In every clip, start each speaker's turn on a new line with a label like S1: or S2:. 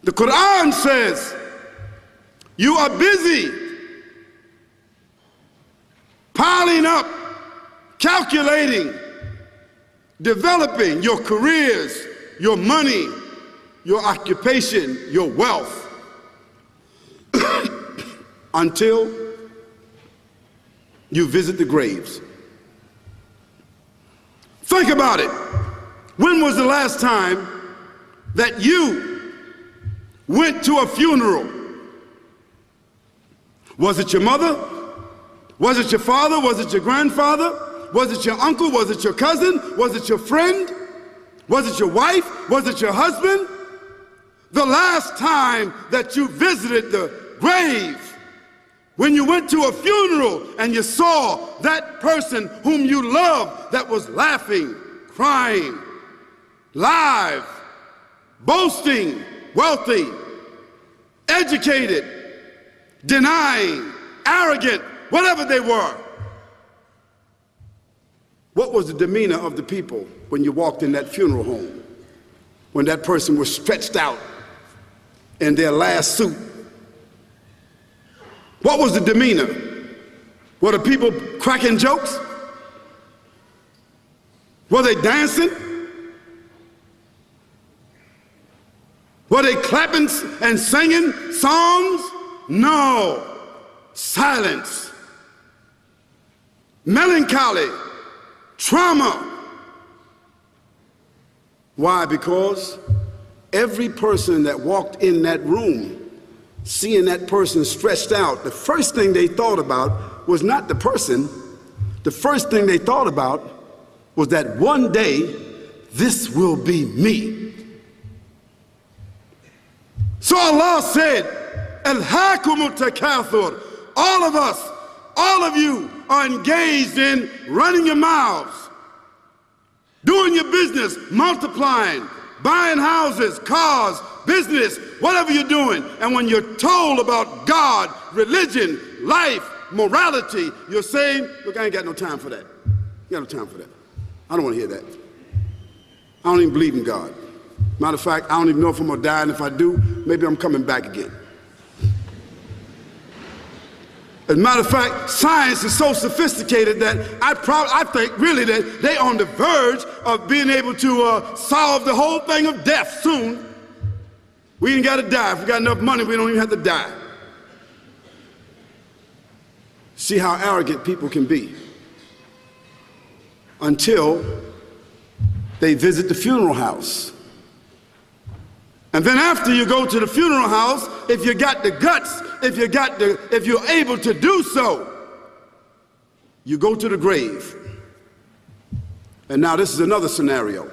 S1: The Quran says, you are busy piling up, calculating, developing your careers, your money, your occupation, your wealth, until you visit the graves. Think about it. When was the last time that you went to a funeral? Was it your mother? Was it your father? Was it your grandfather? Was it your uncle? Was it your cousin? Was it your friend? Was it your wife? Was it your husband? The last time that you visited the grave, when you went to a funeral and you saw that person whom you loved that was laughing, crying, live, boasting, wealthy, educated, denying, arrogant, whatever they were. What was the demeanor of the people when you walked in that funeral home? When that person was stretched out in their last suit? What was the demeanor? Were the people cracking jokes? Were they dancing? Were they clapping and singing songs? No. Silence. Melancholy. Trauma. Why? Because every person that walked in that room, seeing that person stretched out, the first thing they thought about was not the person. The first thing they thought about was that one day, this will be me. So Allah said, Alhaakumut takathur. All of us, all of you are engaged in running your mouths, doing your business, multiplying, buying houses, cars, business, whatever you're doing. And when you're told about God, religion, life, morality, you're saying, look, I ain't got no time for that. I got no time for that. I don't want to hear that. I don't even believe in God. Matter of fact, I don't even know if I'm going to die, and if I do, maybe I'm coming back again. As a matter of fact, science is so sophisticated that I think really that they're on the verge of being able to solve the whole thing of death soon. We ain't got to die. If we got enough money, we don't even have to die. See how arrogant people can be until they visit the funeral house. And then after you go to the funeral house, if you got the guts, if you're able to do so, you go to the grave. And now this is another scenario.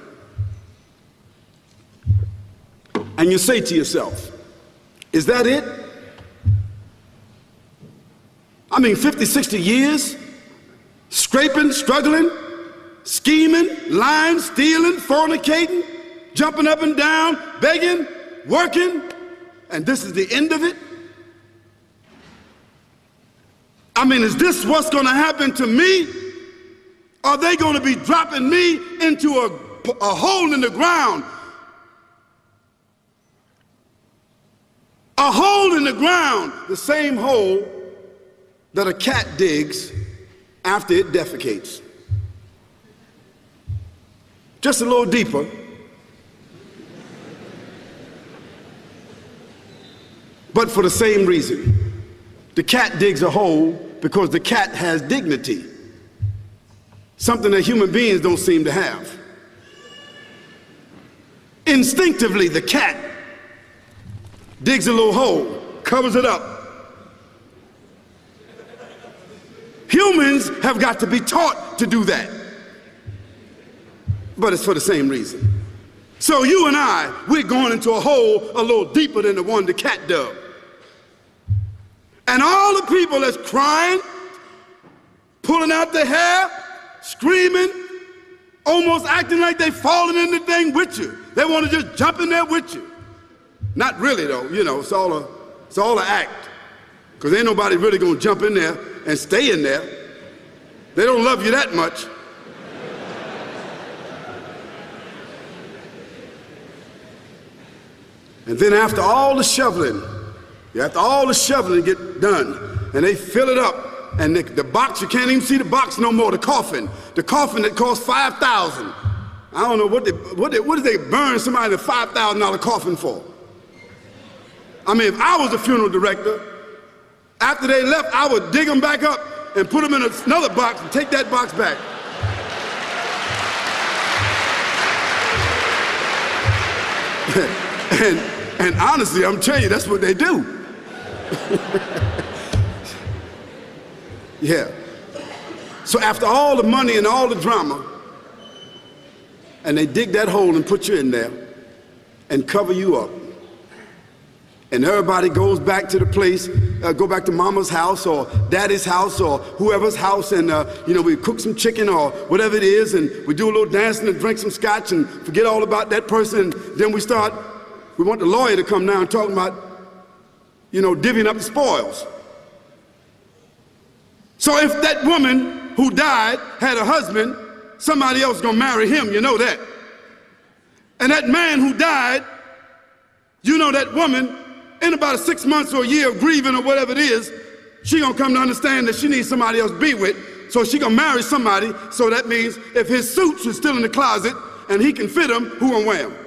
S1: And you say to yourself, is that it? I mean, 50, 60 years, scraping, struggling, scheming, lying, stealing, fornicating, jumping up and down, begging, working, and this is the end of it? I mean, is this what's going to happen to me? Are they going to be dropping me into a hole in the ground? A hole in the ground, the same hole that a cat digs after it defecates. Just a little deeper. But for the same reason. The cat digs a hole because the cat has dignity, something that human beings don't seem to have. Instinctively, the cat digs a little hole, covers it up. Humans have got to be taught to do that, but it's for the same reason. So you and I, we're going into a hole a little deeper than the one the cat dug. And all the people that's crying, pulling out their hair, screaming, almost acting like they falling in the thing with you. They want to just jump in there with you. Not really though, you know, it's all an act. Because ain't nobody really gonna jump in there and stay in there. They don't love you that much. And then after all the shoveling get done, and they fill it up, and the box, you can't even see the box no more, the coffin that cost $5,000. I don't know what did they burn somebody in a $5,000 coffin for? I mean, if I was a funeral director, after they left, I would dig them back up and put them in another box and take that box back. and honestly, I'm telling you, that's what they do. Yeah. So after all the money and all the drama, and they dig that hole and put you in there and cover you up, and everybody goes back to the place, go back to mama's house or daddy's house or whoever's house, and we cook some chicken or whatever it is, and we do a little dancing and drink some scotch and forget all about that person, and then we want the lawyer to come now and talk about, divvying up the spoils. So if that woman who died had a husband, somebody else is gonna marry him, you know that. And that man who died, that woman, in about 6 months or a year of grieving or whatever it is, she gonna come to understand that she needs somebody else to be with, so she gonna marry somebody. So that means if his suits are still in the closet and he can fit them, who gonna wear them?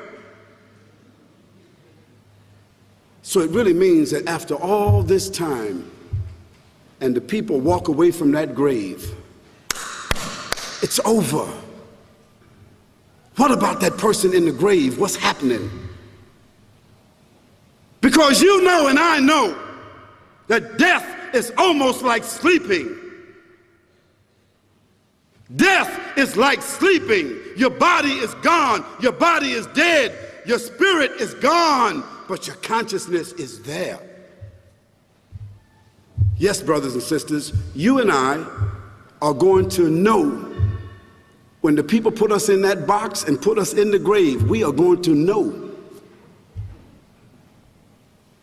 S1: So it really means that after all this time, and the people walk away from that grave, it's over. What about that person in the grave? What's happening? Because you know and I know that death is almost like sleeping. Death is like sleeping. Your body is gone. Your body is dead. Your spirit is gone, but your consciousness is there. Yes, brothers and sisters, you and I are going to know when the people put us in that box and put us in the grave. We are going to know.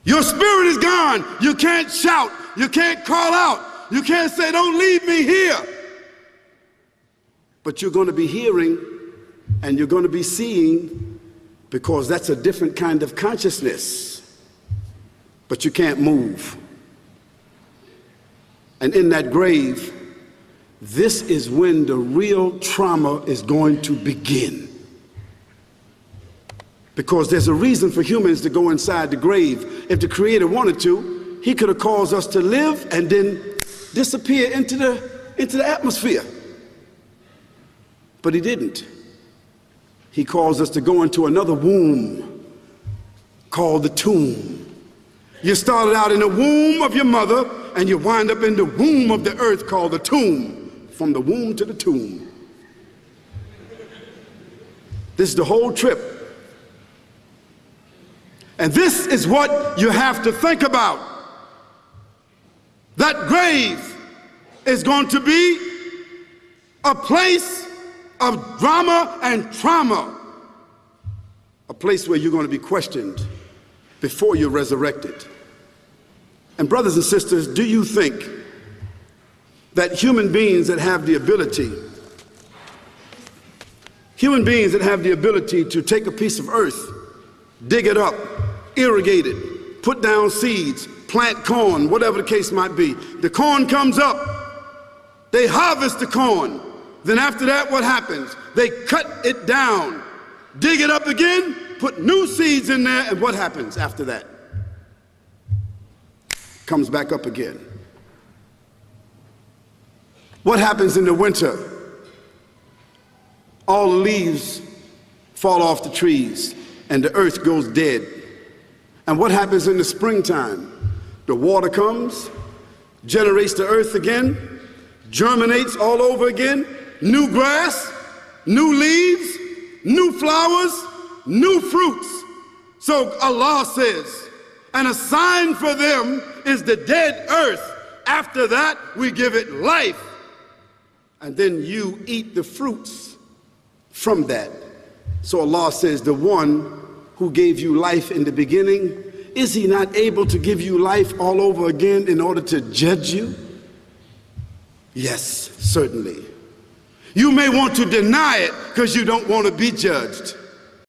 S1: Your spirit is gone. You can't shout. You can't call out. You can't say, "Don't leave me here." But you're going to be hearing and you're going to be seeing, because that's a different kind of consciousness. But you can't move. And in that grave, this is when the real trauma is going to begin. Because there's a reason for humans to go inside the grave. If the Creator wanted to, he could have caused us to live and then disappear into the atmosphere. But he didn't. He caused us to go into another womb called the tomb. You started out in the womb of your mother, and you wind up in the womb of the earth called the tomb. From the womb to the tomb. This is the whole trip. And this is what you have to think about. That grave is going to be a place of drama and trauma. A place where you're going to be questioned before you're resurrected. And brothers and sisters, do you think that human beings that have the ability to take a piece of earth, dig it up, irrigate it, put down seeds, plant corn, whatever the case might be. The corn comes up, they harvest the corn. Then after that, what happens? They cut it down, dig it up again, put new seeds in there, and what happens after that? Comes back up again. What happens in the winter? All the leaves fall off the trees and the earth goes dead. And what happens in the springtime? The water comes, generates the earth again, germinates all over again, new grass, new leaves, new flowers, new fruits. So Allah says, and a sign for them is the dead earth. After that, we give it life. And then you eat the fruits from that. So Allah says, the one who gave you life in the beginning, is he not able to give you life all over again in order to judge you? Yes, certainly. You may want to deny it because you don't want to be judged.